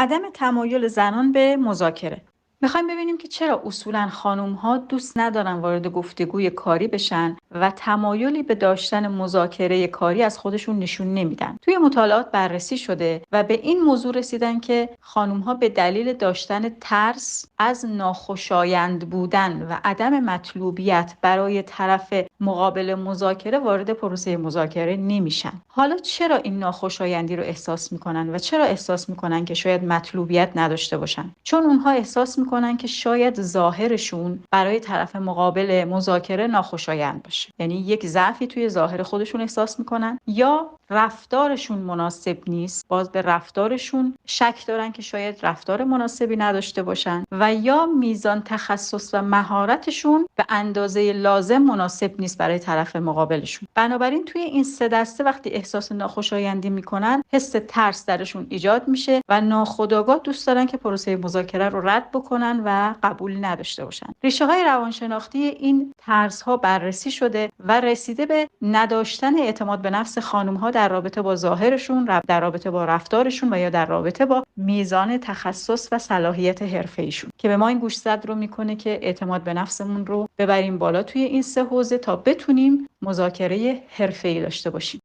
عدم تمایل زنان به مذاکره. میخوایم ببینیم که چرا اصولاً خانم‌ها دوست ندارن وارد گفتگوی کاری بشن و تمایلی به داشتن مذاکره کاری از خودشون نشون نمیدن. توی مطالعات بررسی شده و به این موضوع رسیدن که خانم‌ها به دلیل داشتن ترس از ناخوشایند بودن و عدم مطلوبیت برای طرف مقابل مذاکره وارد پروسه مذاکره نمیشن. حالا چرا این ناخوشایندی رو احساس میکنن و چرا احساس میکنن که شاید مطلوبیت نداشته باشن؟ چون اونها احساس میکنن که شاید ظاهرشون برای طرف مقابل مذاکره ناخوشایند باشه، یعنی یک ضعفی توی ظاهر خودشون احساس میکنن، یا رفتارشون مناسب نیست، باز به رفتارشون شک دارن که شاید رفتار مناسبی نداشته باشن، و یا میزان تخصص و مهارتشون به اندازه لازم مناسب نیست برای طرف مقابلشون. بنابراین توی این سه دسته وقتی احساس ناخوشایندی میکنن، حس ترس درشون ایجاد میشه و ناخودآگاه دوست دارن که پروسه مذاکره رو رد بکنن و قبول نداشته باشن. ریشه های روانشناختی این ترس ها بررسی شده و رسیده به نداشتن اعتماد به نفس خانم ها در رابطه با ظاهرشون، در رابطه با رفتارشون و یا در رابطه با میزان تخصص و صلاحیت حرفه‌ایشون، که به ما این گوشزد رو میکنه که اعتماد به نفسمون رو ببریم بالا توی این سه حوزه تا بتونیم مذاکره حرفه‌ای داشته باشیم.